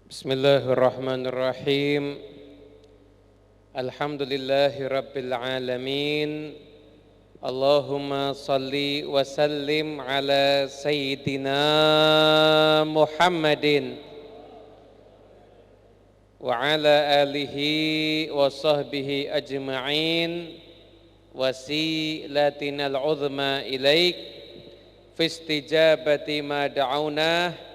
Bismillahirrahmanirrahim. Alhamdulillahi rabbil alamin. Allahumma salli wa sallim ala sayyidina Muhammadin wa ala alihi wa sahbihi ajma'in. Wasilatina al-uzma ilaik fi istijabati ma da'auna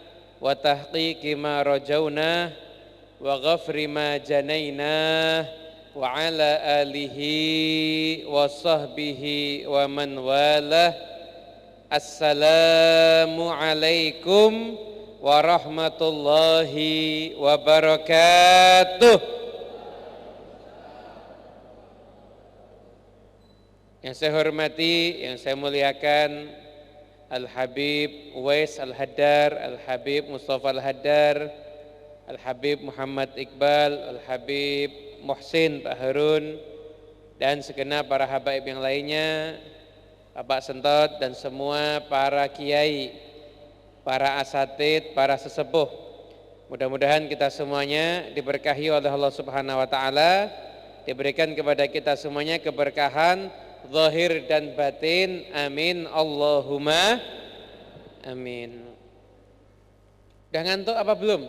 wa tahqiqi ma rajauna wa ghafri ma janaina wa ala alihi wa sahbihi wa man walah. Assalamu alaikum warahmatullahi wabarakatuh. Yang saya hormati, yang saya muliakan Al-Habib Uwais Al-Haddar, Al-Habib Mustafa Al-Haddar, Al-Habib Muhammad Iqbal, Al-Habib Muhsin Pak Harun, dan segenap para habaib yang lainnya, Bapak Sentot dan semua para kiai, para asatid, para sesepuh. Mudah-mudahan kita semuanya diberkahi oleh Allah Subhanahu wa taala, diberikan kepada kita semuanya keberkahan zahir dan batin, amin Allahumma amin. Udah ngantuk apa belum?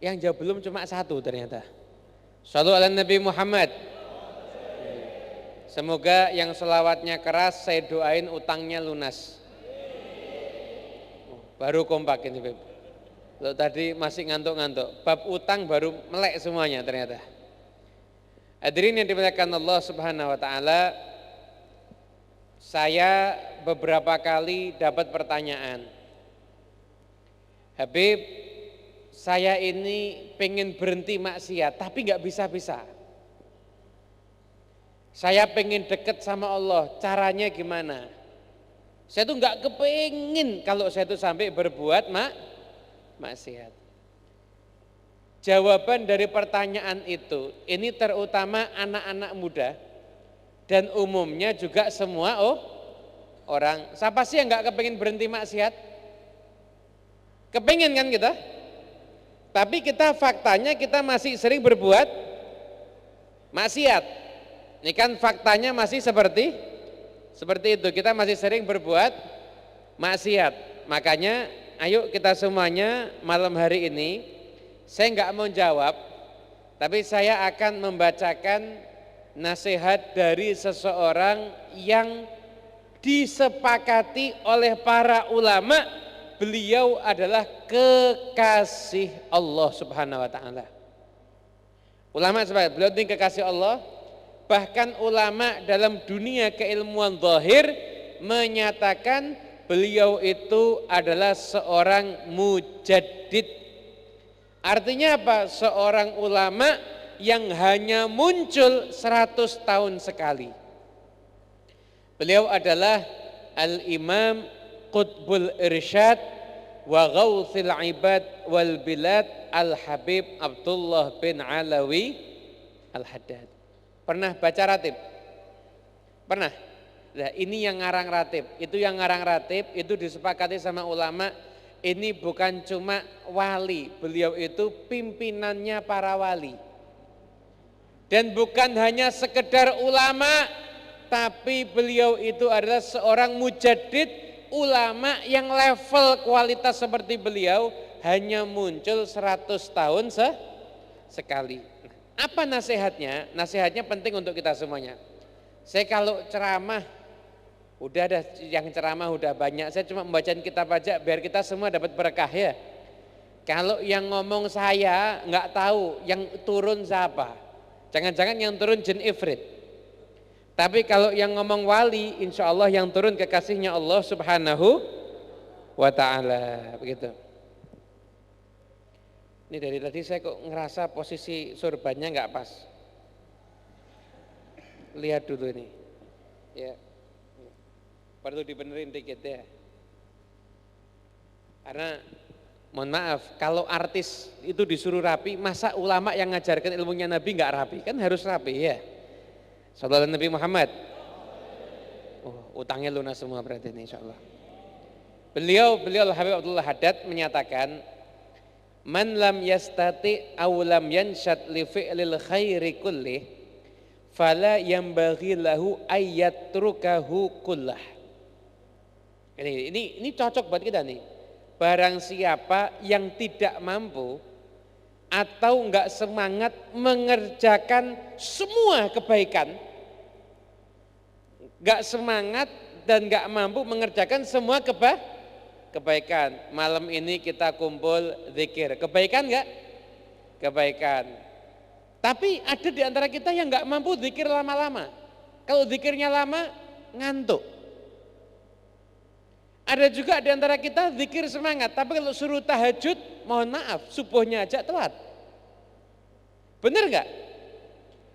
Yang jawab belum cuma satu ternyata. Shallu ala Nabi Muhammad. Semoga yang selawatnya keras saya doain utangnya lunas. Baru kompak ini Beb. Loh, tadi masih ngantuk-ngantuk. Bab utang baru melek semuanya ternyata. Hadirin yang dimuliakan Allah Subhanahu wa taala, saya beberapa kali dapat pertanyaan, Habib, saya ini pengen berhenti maksiat tapi nggak bisa-bisa. Saya pengen deket sama Allah, caranya gimana? Saya tuh nggak kepengin kalau saya tuh sampai berbuat maksiat. Jawaban dari pertanyaan itu, ini terutama anak-anak muda dan umumnya juga semua orang. Siapa sih yang nggak kepengin berhenti maksiat? Kepengin kan kita? Tapi kita faktanya kita masih sering berbuat maksiat. Ini kan faktanya masih seperti itu. Kita masih sering berbuat maksiat. Makanya ayo kita semuanya malam hari ini, saya nggak mau jawab, tapi saya akan membacakan nasihat dari seseorang yang disepakati oleh para ulama. Beliau adalah kekasih Allah Subhanahu wa taala. Ulama sebagai beliau ini kekasih Allah, bahkan ulama dalam dunia keilmuan zahir menyatakan beliau itu adalah seorang mujaddid. Artinya apa? Seorang ulama yang hanya muncul 100 tahun sekali. Beliau adalah Al-Imam Qutbul Irsyad wa Ghawthil Ibad wal Bilad Al-Habib Abdullah bin Alawi Al-Haddad. Pernah baca ratib? Pernah? Nah, ini yang ngarang ratib, itu yang ngarang ratib, itu disepakati sama ulama. Ini bukan cuma wali, beliau itu pimpinannya para wali. Dan bukan hanya sekedar ulama, tapi beliau itu adalah seorang mujaddid, ulama yang level kualitas seperti beliau hanya muncul 100 tahun sekali. Apa nasihatnya? Nasihatnya penting untuk kita semuanya. Saya kalau ceramah, udah ada yang ceramah udah banyak, saya cuma membacain kitab aja biar kita semua dapat berkah ya. Kalau yang ngomong saya nggak tahu yang turun siapa, jangan-jangan yang turun jin ifrit. Tapi kalau yang ngomong wali, insya Allah yang turun kekasihnya Allah Subhanahu wa ta'ala, begitu. Ini dari tadi saya kok ngerasa posisi surbannya nggak pas. Lihat dulu ini, ya. Perlu dibenerin dikit ya. Karena mohon maaf, kalau artis itu disuruh rapi, masa ulama yang ngajarkan ilmunya Nabi nggak rapi? Kan harus rapi ya. Sallallahu Nabi Muhammad. Oh, utangnya lunas semua berarti ini insya Allah. Beliau Habib Abdullah Haddad menyatakan, Man lam yastati aw lam yanshad li fi'lil khairi kullih fala yambaghi lahu ayyatrukahu kullah. Ini cocok buat kita nih. Barang siapa yang tidak mampu atau enggak semangat mengerjakan semua kebaikan, enggak semangat dan enggak mampu mengerjakan semua kebaikan. Malam ini kita kumpul zikir, kebaikan enggak? Kebaikan. Tapi ada di antara kita yang enggak mampu zikir lama-lama. Kalau zikirnya lama, ngantuk. Ada juga di antara kita zikir semangat, tapi kalau suruh tahajud, mohon maaf, subuhnya aja telat. Benar enggak?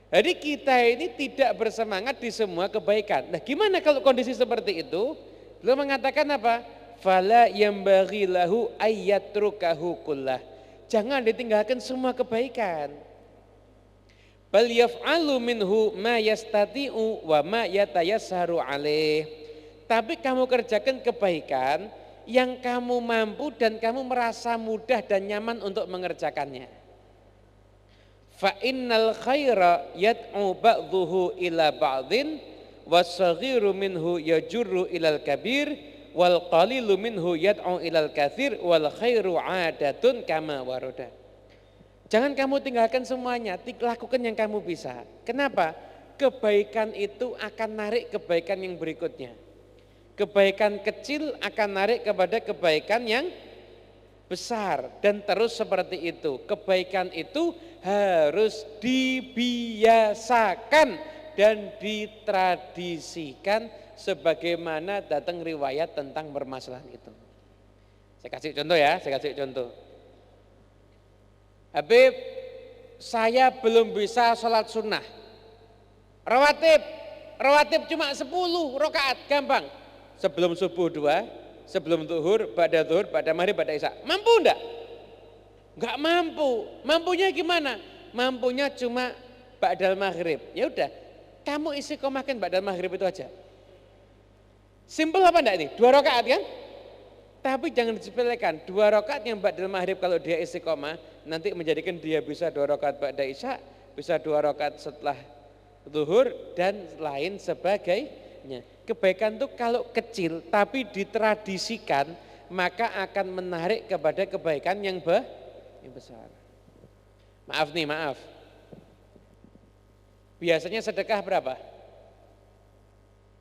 Jadi kita ini tidak bersemangat di semua kebaikan. Nah, gimana kalau kondisi seperti itu? Beliau mengatakan apa? Fala yambaghi lahu ayyatrukahu kullah. Jangan ditinggalkan semua kebaikan. Bal yaf'alu minhu ma yastati'u wa ma yatayassaru alaih. Tapi kamu kerjakan kebaikan yang kamu mampu dan kamu merasa mudah dan nyaman untuk mengerjakannya. Fa innal khaira yad'u ba'dhuhu ila ba'dhin was-saghiru minhu yajurru ilal kabir wal qalilu minhu yad'u ilal katsir wal khairu 'adatun kama warada. Jangan kamu tinggalkan semuanya, lakukan yang kamu bisa. Kenapa? Kebaikan itu akan narik kebaikan yang berikutnya. Kebaikan kecil akan narik kepada kebaikan yang besar dan terus seperti itu. Kebaikan itu harus dibiasakan dan ditradisikan sebagaimana datang riwayat tentang permasalahan itu. Saya kasih contoh ya, Habib, saya belum bisa sholat sunnah. Rawatib cuma 10 rakaat, gampang. Sebelum subuh 2, sebelum zuhur, ba'da maghrib, ba'da isya. Mampu enggak? Enggak mampu. Mampunya gimana? Mampunya cuma ba'dal maghrib. Ya udah, kamu istiqomahkan ba'dal maghrib itu aja. Simpel apa enggak ini? 2 rakaat kan? Tapi jangan disepelekan. 2 rakaat yang ba'dal maghrib kalau dia istiqomah nanti menjadikan dia bisa 2 rakaat ba'da isya, bisa 2 rakaat setelah zuhur dan lain sebagainya. Kebaikan itu kalau kecil tapi ditradisikan maka akan menarik kepada kebaikan yang besar. Maaf. Biasanya sedekah berapa?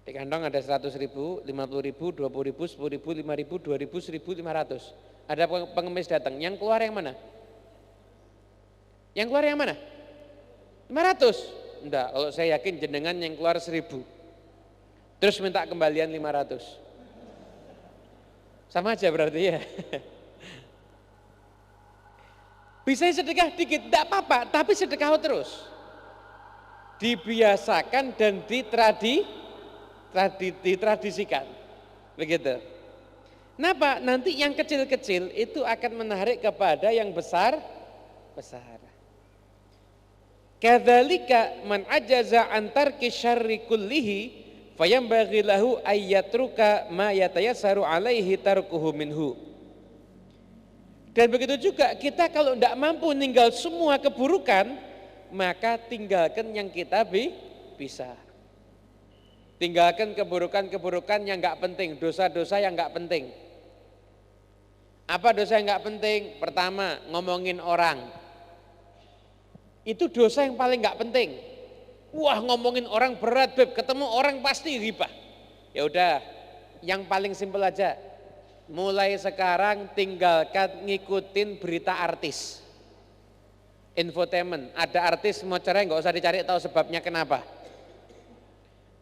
Di kantong ada 100.000, 50.000, 20.000, 10.000, 5.000, 2.000, 1.500. Ada pengemis datang, yang keluar yang mana? Yang keluar yang mana? 500? Enggak, kalau saya yakin jenengan yang keluar 1.000. Terus minta kembalian 500. Sama aja berarti ya. Bisa sedekah dikit, tidak apa-apa, tapi sedekah terus. Dibiasakan dan ditradisikan. Begitu. Kenapa? Nanti yang kecil-kecil itu akan menarik kepada yang besar. Kadzalika man ajaza an tarki syarri kullihi fayambaghi lahu ayyatruka ma yatayassaru alaihi tarkuhu minhu. Dan begitu juga kita kalau tidak mampu ninggal semua keburukan, maka tinggalkan yang kita bisa. Tinggalkan keburukan-keburukan yang enggak penting, dosa-dosa yang enggak penting. Apa dosa yang enggak penting? Pertama, ngomongin orang. Itu dosa yang paling enggak penting. Wah, ngomongin orang berat, Beb, ketemu orang pasti ghibah. Ya udah, yang paling simpel aja. Mulai sekarang tinggalkan ngikutin berita artis. Infotainment, ada artis mau cerai nggak usah dicari tahu sebabnya kenapa.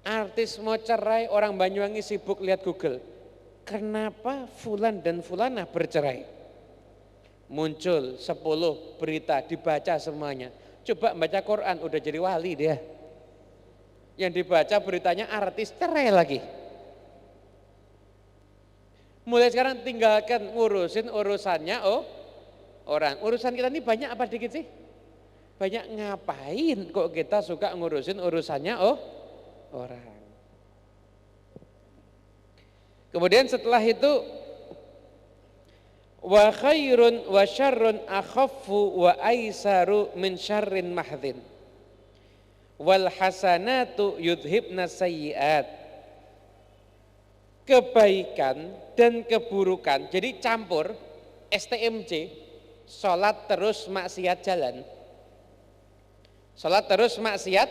Artis mau cerai, orang Banyuwangi sibuk lihat Google. Kenapa fulan dan fulanah bercerai? Muncul 10 berita, dibaca semuanya. Coba baca Quran, udah jadi wali dia. Yang dibaca beritanya artis cerai lagi. Mulai sekarang tinggalkan ngurusin urusannya orang. Urusan kita ini banyak apa dikit sih? Banyak, ngapain kok kita suka ngurusin urusannya orang. Kemudian setelah itu Wa khairun wa syarrun akhaffu wa aisaru min syarrin mahdhin. Wal hasanatu yudhibna sayyiat. Kebaikan dan keburukan, jadi campur STMJ, sholat terus maksiat jalan. Sholat terus maksiat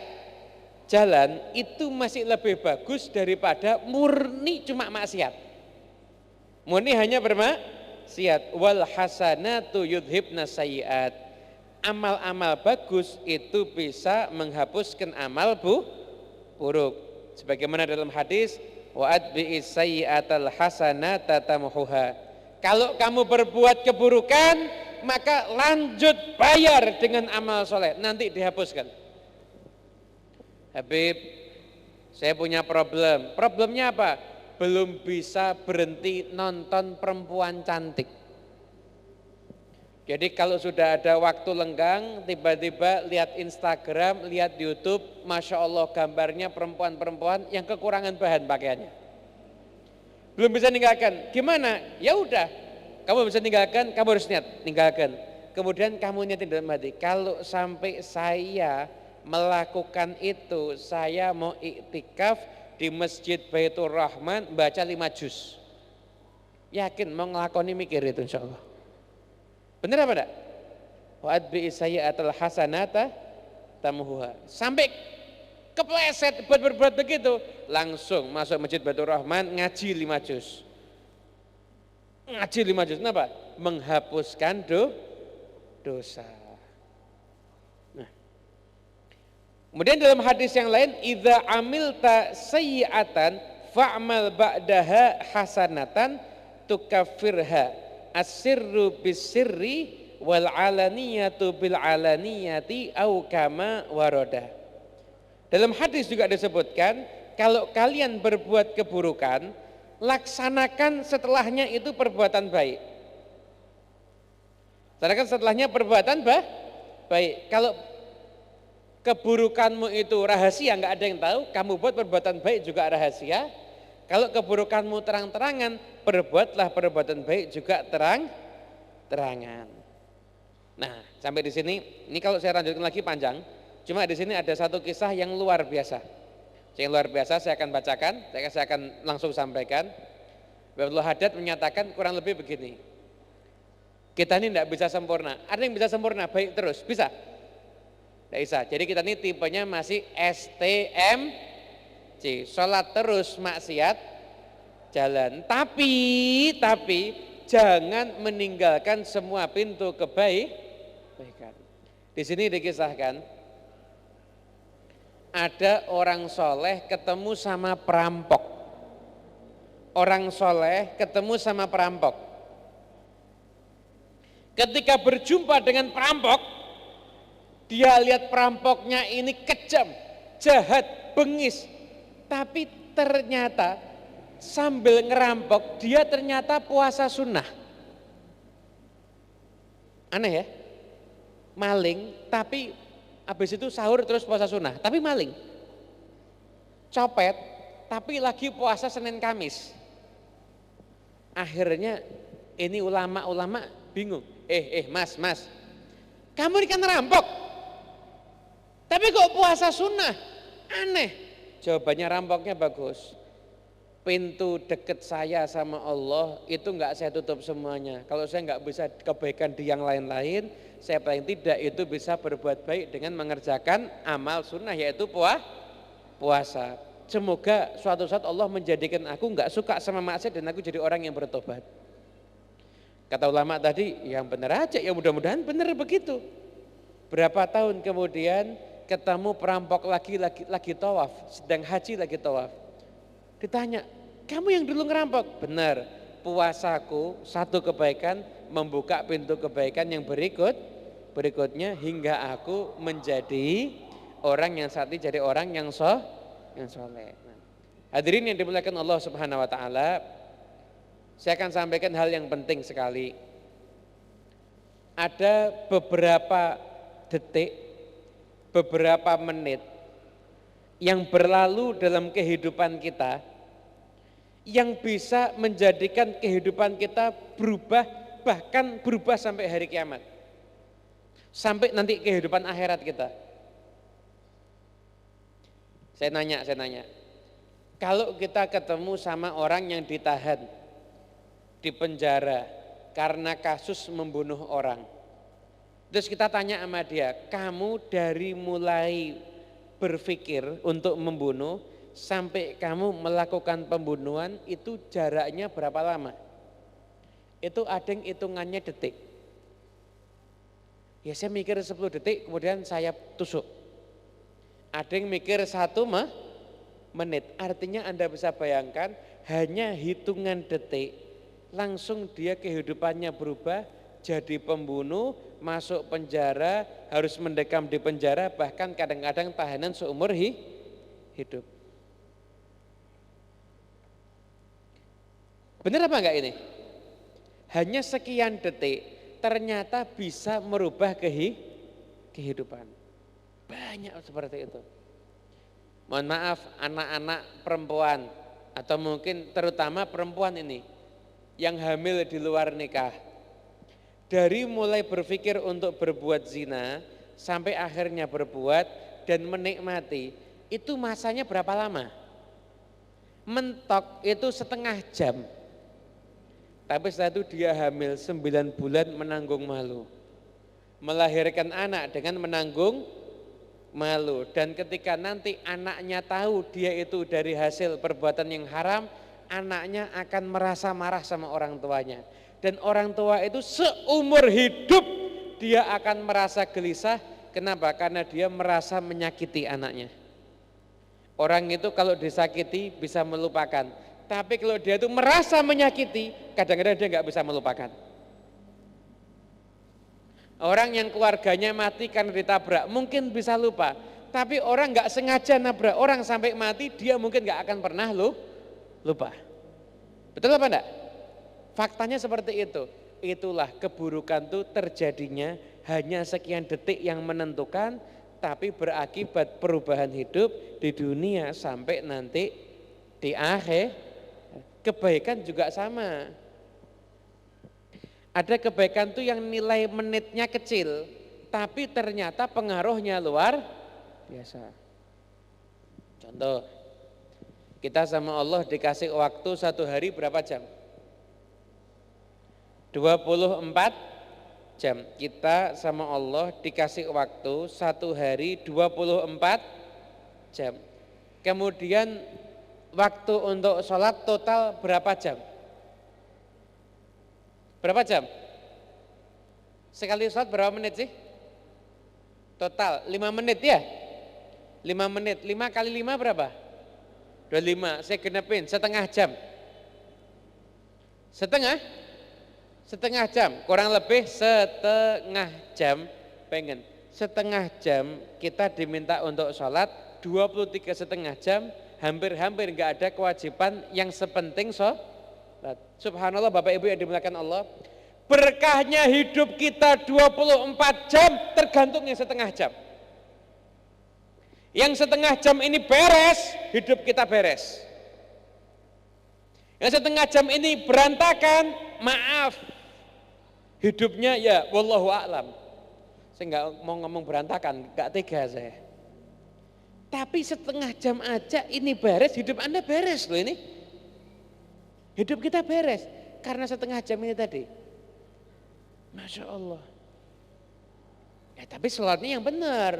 jalan itu masih lebih bagus daripada murni cuma maksiat. Murni hanya bermaksiat. Wal hasanatu yudhibna sayyiat. Amal-amal bagus itu bisa menghapuskan amal buruk. Sebagaimana dalam hadis, wa atbi'is sayyi'atal hasanata tamhuha. Kalau kamu berbuat keburukan, maka lanjut bayar dengan amal soleh, nanti dihapuskan. Habib, saya punya problem. Problemnya apa? Belum bisa berhenti nonton perempuan cantik. Jadi kalau sudah ada waktu lenggang, tiba-tiba lihat Instagram, lihat YouTube, Masya Allah gambarnya perempuan-perempuan yang kekurangan bahan pakaiannya. Belum bisa ninggalkan. Gimana? Ya udah, kamu bisa tinggalkan, kamu harus niat tinggalkan. Kemudian kamu niatin dalam hati, kalau sampai saya melakukan itu, saya mau iktikaf di Masjid Baitur Rahman baca 5 juz. Yakin mau ngelakoni mikir itu insya Allah. Benar apa enggak? Wa adbi'is sayyi'atal hasanata tamhuha. Sampai kepleset buat berbuat begitu, langsung masuk Masjid Baitur Rahman ngaji 5 juz. Ngaji 5 juz, kenapa? Menghapuskan dosa. Nah. Kemudian dalam hadis yang lain, idza amilta sayyi'atan fa'mal ba'daha hasanatan tukaffirha as-sirru bis-sirri wal alaniyatu bil alaniyati au kama warada. Dalam hadis juga disebutkan, kalau kalian berbuat keburukan, laksanakan setelahnya itu perbuatan baik. Laksanakan setelahnya perbuatan baik. Kalau keburukanmu itu rahasia, nggak ada yang tahu, kamu buat perbuatan baik juga rahasia. Kalau keburukanmu terang-terangan, perbuatlah perbuatan baik juga terang-terangan. Nah, sampai di sini, ini kalau saya lanjutkan lagi panjang. Cuma di sini ada satu kisah yang luar biasa. Yang luar biasa saya akan bacakan, saya akan langsung sampaikan. Abdul Haddad menyatakan kurang lebih begini. Kita ini tidak bisa sempurna. Ada yang bisa sempurna baik terus, bisa? Tidak bisa. Jadi kita ini tipenya masih STMJ, sholat terus maksiat jalan. Tapi jangan meninggalkan semua pintu kebaikan. Di sini dikisahkan ada orang soleh ketemu sama perampok. Orang soleh ketemu sama perampok. Ketika berjumpa dengan perampok, dia lihat perampoknya ini kejam, jahat, bengis. Tapi ternyata sambil ngerampok, dia ternyata puasa sunnah. Aneh ya? Maling, tapi habis itu sahur terus puasa sunnah, tapi maling. Copet, tapi lagi puasa Senin Kamis. Akhirnya ini ulama-ulama bingung. Mas, kamu ini kan rampok, tapi kok puasa sunnah? Aneh. Jawabannya rampoknya bagus. Pintu deket saya sama Allah itu enggak saya tutup semuanya. Kalau saya enggak bisa kebaikan di yang lain-lain, saya paling tidak itu bisa berbuat baik dengan mengerjakan amal sunnah, yaitu puasa. Semoga suatu saat Allah menjadikan aku enggak suka sama maksiat dan aku jadi orang yang bertobat. Kata ulama tadi, yang benar aja, ya mudah-mudahan benar begitu. Berapa tahun kemudian ketemu perampok lagi tawaf, sedang haji lagi tawaf. Ditanya, kamu yang dulu ngerampok? Benar, puasaku satu kebaikan membuka pintu kebaikan yang berikutnya hingga aku menjadi orang yang saat ini jadi orang yang soleh. Nah, hadirin yang dimuliakan Allah Subhanahu wa taala, saya akan sampaikan hal yang penting sekali. Ada beberapa detik, beberapa menit yang berlalu dalam kehidupan kita yang bisa menjadikan kehidupan kita berubah bahkan berubah sampai hari kiamat. Sampai nanti kehidupan akhirat kita. Saya nanya. Kalau kita ketemu sama orang yang ditahan di penjara karena kasus membunuh orang. Terus kita tanya sama dia, kamu dari mulai berpikir untuk membunuh sampai kamu melakukan pembunuhan itu jaraknya berapa lama? Itu ada yang hitungannya detik. Ya saya mikir 10 detik kemudian saya tusuk. Ada yang mikir 1 menit. Artinya Anda bisa bayangkan hanya hitungan detik langsung dia kehidupannya berubah jadi pembunuh, masuk penjara, harus mendekam di penjara, bahkan kadang-kadang tahanan seumur hidup. Benar apa enggak ini? Hanya sekian detik ternyata bisa merubah kehidupan. Banyak seperti itu. Mohon maaf anak-anak perempuan atau mungkin terutama perempuan ini yang hamil di luar nikah. Dari mulai berpikir untuk berbuat zina sampai akhirnya berbuat dan menikmati, itu masanya berapa lama? Mentok itu setengah jam. Tapi setelah itu dia hamil 9 bulan menanggung malu. Melahirkan anak dengan menanggung malu. Dan ketika nanti anaknya tahu dia itu dari hasil perbuatan yang haram, anaknya akan merasa marah sama orang tuanya. Dan orang tua itu seumur hidup dia akan merasa gelisah. Kenapa? Karena dia merasa menyakiti anaknya. Orang itu kalau disakiti bisa melupakan. Tapi kalau dia itu merasa menyakiti, kadang-kadang dia nggak bisa melupakan. Orang yang keluarganya mati karena ditabrak mungkin bisa lupa. Tapi orang nggak sengaja nabrak orang sampai mati, dia mungkin nggak akan pernah lupa. Betul apa enggak? Faktanya seperti itu. Itulah keburukan itu terjadinya hanya sekian detik yang menentukan, tapi berakibat perubahan hidup di dunia sampai nanti di akhir. Kebaikan juga sama. Ada kebaikan tuh yang nilai menitnya kecil, tapi ternyata pengaruhnya luar biasa. Contoh, kita sama Allah dikasih waktu 1 hari berapa jam? 24 jam. Kita sama Allah dikasih waktu 1 hari 24 jam. Kemudian waktu untuk sholat total berapa jam? Berapa jam? Sekali sholat berapa menit sih? Total 5 menit ya? 5 menit, 5 kali 5 berapa? 25, saya genepin setengah jam. Setengah jam, kurang lebih setengah jam. Pengen setengah jam kita diminta untuk sholat 23,5 jam. Hampir-hampir enggak ada kewajiban yang sepenting sholat. Subhanallah Bapak Ibu yang dimuliakan Allah. Berkahnya hidup kita 24 jam tergantung yang setengah jam. Yang setengah jam ini beres, hidup kita beres. Yang setengah jam ini berantakan, maaf. Hidupnya ya wallahu a'lam. Saya enggak mau ngomong berantakan, enggak tega saya. Tapi setengah jam aja ini beres, hidup Anda beres loh ini. Hidup kita beres karena setengah jam ini tadi. Masya Allah. Ya tapi sholatnya yang benar.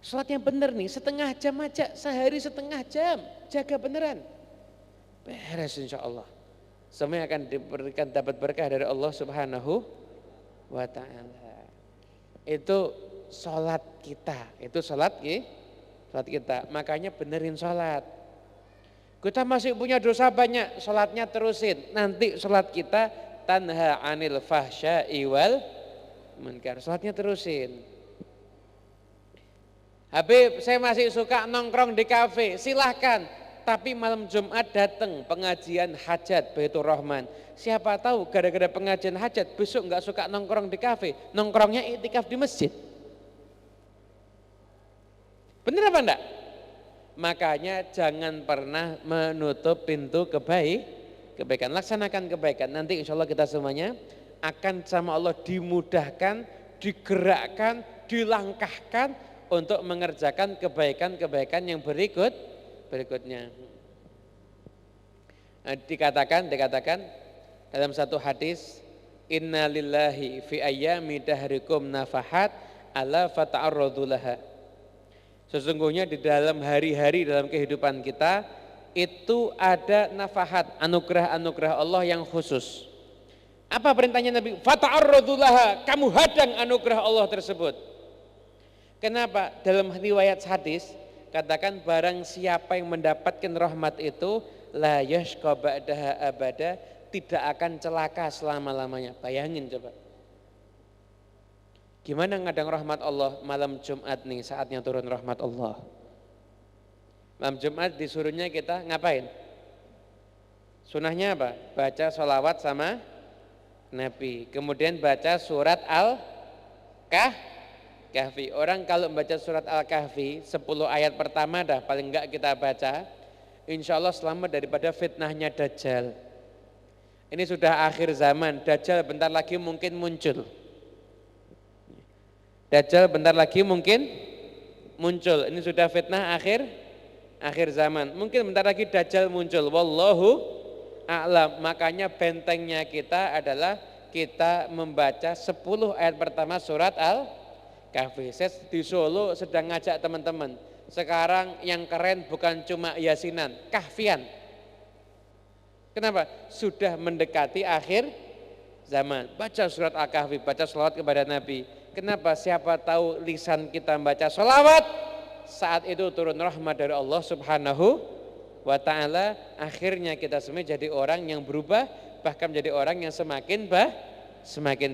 Sholat yang benar nih, setengah jam aja, sehari setengah jam, jaga beneran. Beres insya Allah. Semuanya akan diberikan dapat berkah dari Allah Subhanahu wa ta'ala. Itu sholat kita, itu sholat kita. Makanya benerin sholat. Kita masih punya dosa banyak, sholatnya terusin. Nanti sholat kita tanha anil fahsya'i wal munkar. Sholatnya terusin. Habib, saya masih suka nongkrong di kafe, silahkan. Tapi malam Jumat datang pengajian hajat Baitur Rahman. Siapa tahu gara-gara pengajian hajat besok nggak suka nongkrong di kafe, nongkrongnya iktikaf di masjid. Benar apa enggak? Makanya jangan pernah menutup pintu kebaikan. Laksanakan kebaikan. Nanti insya Allah kita semuanya akan sama Allah dimudahkan, digerakkan, dilangkahkan untuk mengerjakan kebaikan-kebaikan yang berikutnya. Nah, dikatakan dalam satu hadis, inna lillahi fi ayyami dahrikum nafahat ala fata'arradu laha. Sesungguhnya di dalam hari-hari dalam kehidupan kita itu ada nafahat, anugerah-anugerah Allah yang khusus. Apa perintahnya Nabi? Fata'arradu laha, kamu hadang anugerah Allah tersebut. Kenapa? Dalam riwayat hadis katakan barang siapa yang mendapatkan rahmat itu la yashqa ba'daha abada, tidak akan celaka selama-lamanya. Bayangin coba. Gimana ngadang rahmat Allah malam Jumat nih, saatnya turun rahmat Allah. Malam Jumat disuruhnya kita ngapain? Sunahnya apa? Baca sholawat sama Nabi. Kemudian baca surat Al-Kahfi. Orang kalau membaca surat Al-Kahfi 10 ayat pertama dah paling enggak kita baca, insya Allah selamat daripada fitnahnya Dajjal. Ini sudah akhir zaman, Dajjal bentar lagi mungkin muncul. Ini sudah fitnah akhir zaman. Mungkin bentar lagi Dajjal muncul. Wallahu a'lam. Makanya bentengnya kita adalah kita membaca 10 ayat pertama surat Al-Kahfi. Saya di Solo sedang ngajak teman-teman. Sekarang yang keren bukan cuma yasinan, kahfian. Kenapa? Sudah mendekati akhir zaman. Baca surat Al-Kahfi, baca sholawat kepada Nabi. Kenapa? Siapa tahu lisan kita membaca sholawat, saat itu turun rahmat dari Allah Subhanahu wa ta'ala. Akhirnya kita semua jadi orang yang berubah, bahkan menjadi orang yang semakin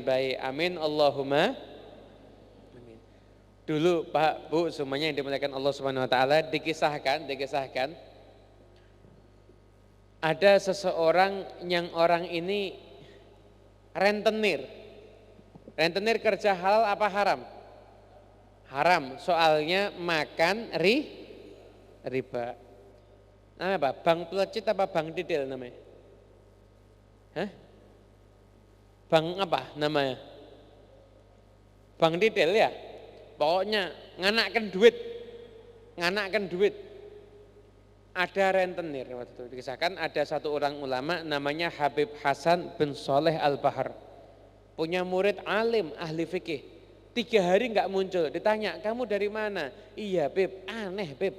baik. Amin Allahumma amin. Dulu Pak Bu semuanya yang dimuliakan Allah Subhanahu wa ta'ala, dikisahkan ada seseorang yang orang ini rentenir kerja halal apa haram? Haram, soalnya makan riba. Namanya apa? Bang Pelecit apa Bang Didil namanya? Hah? Bang apa namanya? Bang Didil ya? Pokoknya nganakkan duit. Ada rentenir waktu itu. Dikisahkan ada satu orang ulama namanya Habib Hasan bin Soleh Al-Bahar. Punya murid alim ahli fikih. 3 hari enggak muncul. Ditanya, kamu dari mana? Iya Beb, aneh Beb.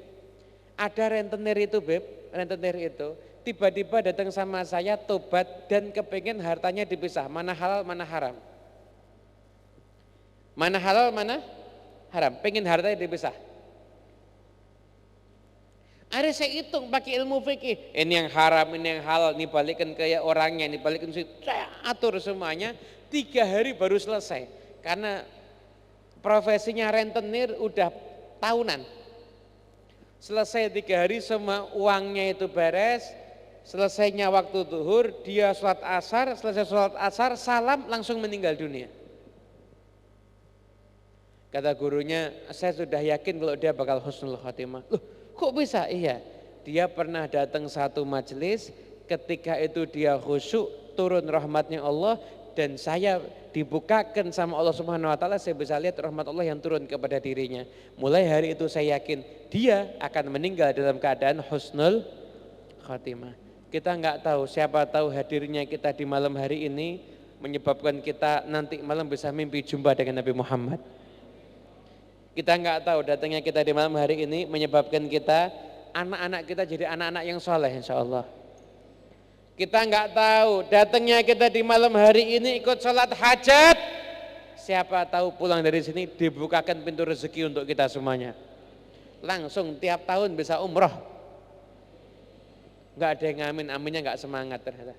Ada rentenir itu Beb, tiba-tiba datang sama saya tobat dan kepingin hartanya dipisah. Mana halal, mana haram. Mana halal, mana haram. Pengen hartanya dipisah. Ada saya hitung pakai ilmu fikih. Ini yang haram, ini yang halal, ini balikin ke orangnya, ini balikin saya atur semuanya. 3 hari baru selesai. Karena profesinya rentenir udah tahunan. Selesai 3 hari semua uangnya itu beres. Selesainya waktu zuhur, dia sholat asar, selesai sholat asar, salam langsung meninggal dunia. Kata gurunya, saya sudah yakin kalau dia bakal husnul khotimah. Loh, kok bisa? Iya, dia pernah datang satu majelis, ketika itu dia khusyuk, turun rahmatnya Allah, dan saya dibukakan sama Allah Subhanahu wa ta'ala, saya bisa lihat rahmat Allah yang turun kepada dirinya. Mulai hari itu saya yakin dia akan meninggal dalam keadaan husnul khatimah. Kita enggak tahu, siapa tahu hadirnya kita di malam hari ini menyebabkan kita nanti malam bisa mimpi jumpa dengan Nabi Muhammad. Kita enggak tahu datangnya kita di malam hari ini menyebabkan kita, anak-anak kita jadi anak-anak yang soleh insya Allah. Kita enggak tahu datangnya kita di malam hari ini ikut sholat hajat, siapa tahu pulang dari sini dibukakan pintu rezeki untuk kita semuanya. Langsung tiap tahun bisa umroh. Enggak ada yang ngamin, aminnya enggak semangat ternyata.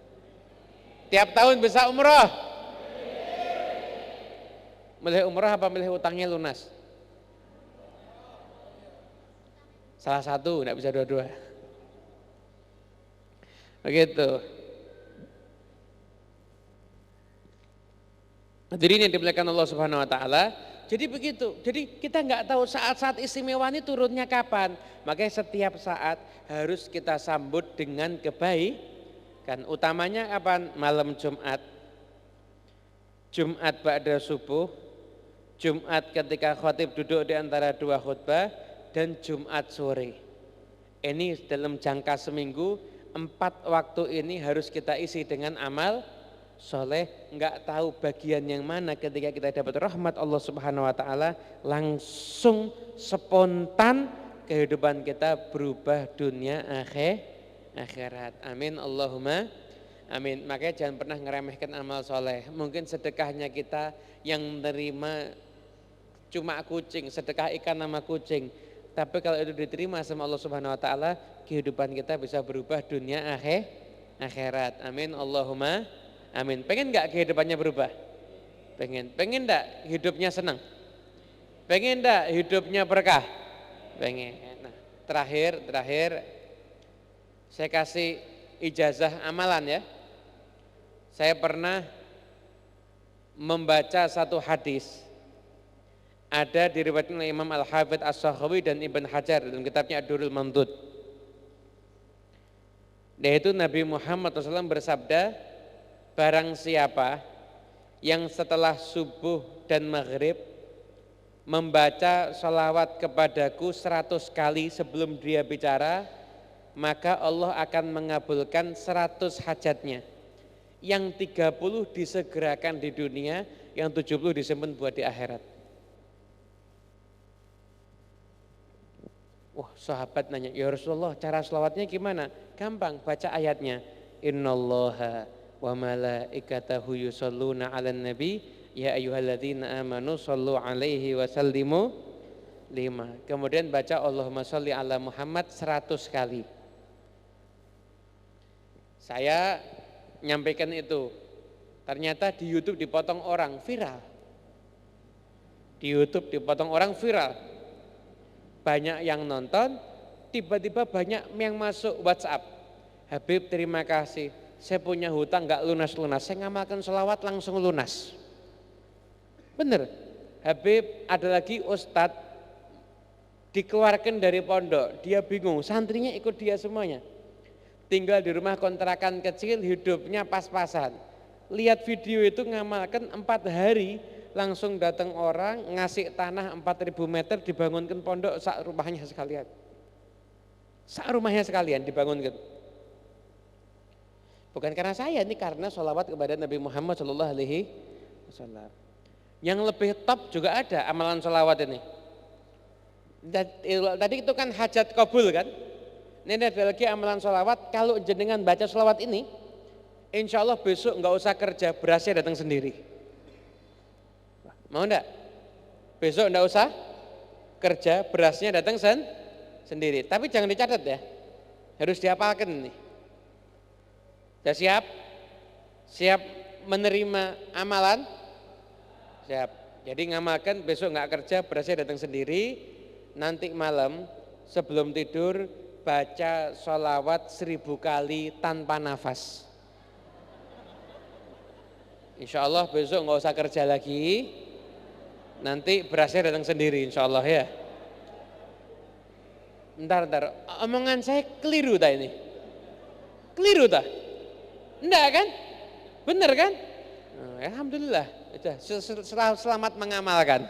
Tiap tahun bisa umroh. Milih umroh apa milih utangnya lunas? Salah satu, enggak bisa dua-dua. Begitu. Hadirin yang dimuliakan Allah Subhanahu wa taala. Jadi begitu. Jadi kita enggak tahu saat-saat istimewa ini turunnya kapan. Makanya setiap saat harus kita sambut dengan Kan utamanya kapan? Malam Jumat. Jumat ba'da subuh, Jumat ketika khatib duduk di antara dua khutbah, dan Jumat sore. Ini dalam jangka seminggu, 4 waktu ini harus kita isi dengan amal soleh. Enggak tahu bagian yang mana ketika kita dapat rahmat Allah Subhanahu Wa Taala, langsung spontan kehidupan kita berubah dunia akhirat. Amin Allahumma amin. Makanya jangan pernah ngeremehkan amal soleh. Mungkin sedekahnya kita yang menerima cuma kucing, sedekah ikan sama kucing. Tapi kalau itu diterima sama Allah Subhanahu Wa Taala, kehidupan kita bisa berubah dunia akhirat. Amin Allahumma amin. Pengen nggak kehidupannya berubah? Pengen. Pengen nggak hidupnya senang? Pengen nggak hidupnya berkah? Pengen. Nah, terakhir saya kasih ijazah amalan ya. Saya pernah membaca satu hadis, ada diriwayatkan oleh Imam Al-Hafidz As-Sakhawi dan Ibn Hajar dalam kitabnya Ad-Durrul Mamdud. Yaitu Nabi Muhammad SAW bersabda, barang siapa yang setelah subuh dan maghrib membaca sholawat kepadaku 100 kali sebelum dia bicara, maka Allah akan mengabulkan 100 hajatnya. Yang 30 disegerakan di dunia, yang 70 disimpan buat di akhirat. Wah, sahabat nanya, ya Rasulullah cara sholawatnya gimana? Gampang, baca ayatnya. Innallaha wa malaikatahu yusholluna 'alan nabi ya ayyuhalladzina amanu shollu 'alaihi wa sallimu 5. Kemudian baca Allahumma sholli 'ala Muhammad 100 kali. Saya nyampaikan itu. Ternyata di YouTube dipotong orang, viral. Di YouTube dipotong orang, viral. Banyak yang nonton, tiba-tiba banyak yang masuk WhatsApp. Habib terima kasih, saya punya hutang gak lunas-lunas, saya ngamalkan sholawat langsung lunas. Bener, Habib ada lagi ustadz dikeluarkan dari pondok, dia bingung, santrinya ikut dia semuanya. Tinggal di rumah kontrakan kecil, hidupnya pas-pasan. Lihat video itu ngamalkan 4 hari, langsung datang orang ngasih tanah 4.000 meter dibangunkan pondok sak rumahnya sekalian. Sak rumahnya sekalian dibangunkan. Bukan karena saya, ini karena sholawat kepada Nabi Muhammad SAW. Yang lebih top juga ada amalan sholawat ini. Tadi itu kan hajat kabul kan. Ini ada lagi amalan sholawat, kalau jenengan baca sholawat ini, insya Allah besok nggak usah kerja, berasnya datang sendiri. Mau enggak? Besok enggak usah kerja, berasnya datang sendiri. Tapi jangan dicatat ya, harus dihafalkan nih. Sudah siap? Siap menerima amalan? Siap. Jadi ngamalkan, besok enggak kerja, berasnya datang sendiri. Nanti malam sebelum tidur baca sholawat 1000 kali tanpa nafas. Insya Allah besok enggak usah kerja lagi. Nanti berasnya datang sendiri insya Allah ya. Bentar, omongan saya keliru tak ini? Keliru tak? Enggak kan? Bener kan? Alhamdulillah, selamat mengamalkan.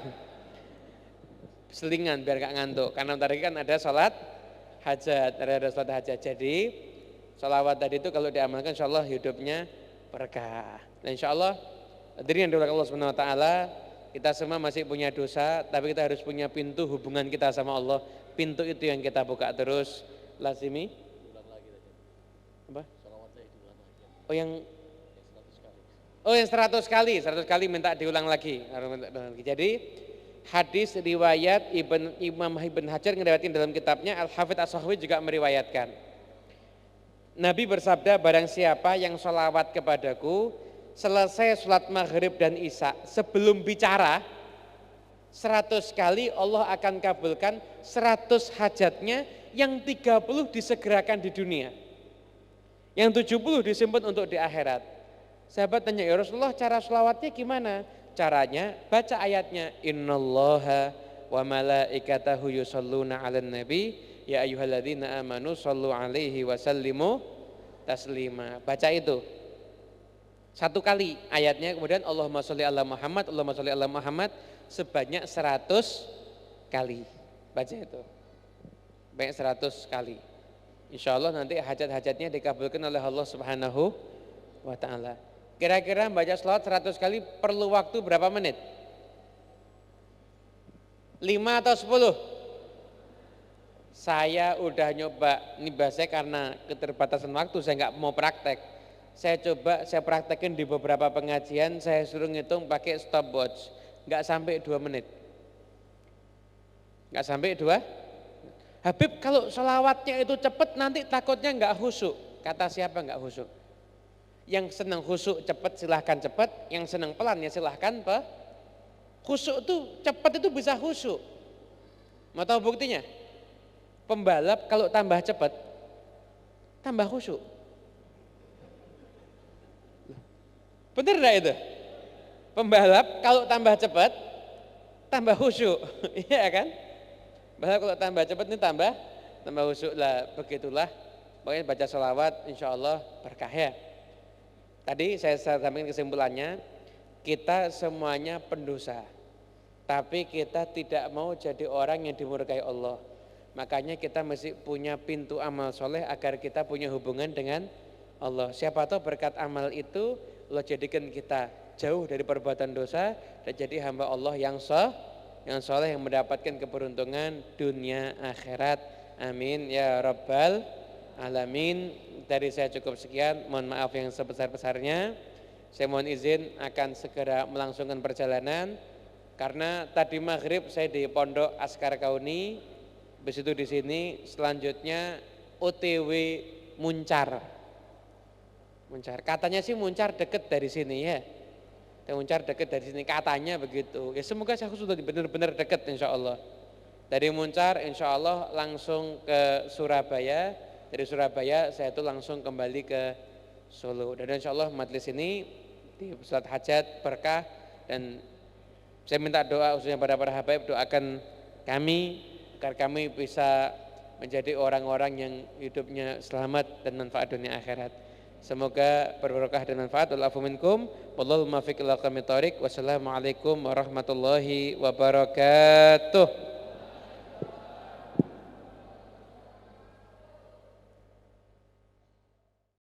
Selingan biar gak ngantuk, karena tadi kan ada sholat hajat, ada sholat hajat. Jadi sholawat tadi itu kalau diamalkan insya Allah hidupnya berkah. Dan insya Allah hadirin yang dimuliakan Allah Subhanahu Wa Taala, kita semua masih punya dosa, tapi kita harus punya pintu hubungan kita sama Allah. Pintu itu yang kita buka terus. Lazimi. Apa? Oh yang 100 kali. 100 kali minta diulang lagi. Jadi hadis riwayat Imam Ibn Hajar ngeriwayatin dalam kitabnya Al-Hafidz As-Sakhawi juga meriwayatkan. Nabi bersabda, barang siapa yang sholawat kepadaku selesai sholat maghrib dan isya sebelum bicara 100 kali, Allah akan kabulkan 100 hajatnya, yang 30 disegerakan di dunia, yang 70 disimpan untuk di akhirat. Sahabat tanya, ya Rasulullah cara sholawatnya gimana? Caranya baca ayatnya, innallaha wa malaikatahu yusholluna 'alan nabi ya ayyuhalladzina amanu shollu 'alaihi wa sallimu taslima. Baca itu. Satu kali ayatnya, kemudian Allahumma sholli ala Muhammad, Allahumma sholli ala Muhammad sebanyak 100 kali. Baca itu. Banyak 100 kali. Insya Allah nanti hajat-hajatnya dikabulkan oleh Allah Subhanahu wa ta'ala. Kira-kira baca selawat 100 kali perlu waktu berapa menit? 5 atau 10? Saya udah nyoba, ini bahasanya karena keterbatasan waktu saya nggak mau praktek. Saya coba, saya praktekin di beberapa pengajian, saya suruh ngitung pakai stopwatch. Nggak sampai 2 menit. Nggak sampai 2. Habib kalau selawatnya itu cepat nanti takutnya nggak khusyuk. Kata siapa nggak khusyuk? Yang senang khusyuk cepat silahkan cepat, yang senang pelan ya silahkan khusyuk itu cepat itu bisa khusyuk. Mau tahu buktinya? Pembalap kalau tambah cepat tambah khusyuk. Bener enggak itu? Pembalap kalau tambah cepat tambah khusyuk. Iya kan? Bahkan kalau tambah cepat ini tambah khusyuk lah, begitulah. Pokoknya baca sholawat insya Allah berkah ya. Tadi saya sampaikan kesimpulannya, kita semuanya pendosa. Tapi kita tidak mau jadi orang yang dimurkai Allah. Makanya kita mesti punya pintu amal soleh agar kita punya hubungan dengan Allah. Siapa tahu berkat amal itu Allah jadikan kita jauh dari perbuatan dosa dan jadi hamba Allah yang soleh yang mendapatkan keberuntungan dunia akhirat. Amin ya rabbal alamin. Dari saya cukup sekian, mohon maaf yang sebesar-besarnya. Saya mohon izin akan segera melangsungkan perjalanan karena tadi maghrib saya di Pondok Askar Kauni, habis itu di sini, selanjutnya OTW Muncar. Katanya sih Muncar deket dari sini ya. Muncar deket dari sini katanya begitu. Ya semoga saya sudah benar-benar deket insya Allah. Dari Muncar insya Allah langsung ke Surabaya. Dari Surabaya saya itu langsung kembali ke Solo. Dan insya Allah majelis ini di salat hajat berkah dan saya minta doa khususnya pada para habaib, doakan kami agar kami bisa menjadi orang-orang yang hidupnya selamat dan manfaat dunia akhirat. Semoga berberkah dan manfaat. Wa'alafu minkum wallahu muwaffiq ila aqwamit thoriq. Wassalamualaikum warahmatullahi wabarakatuh.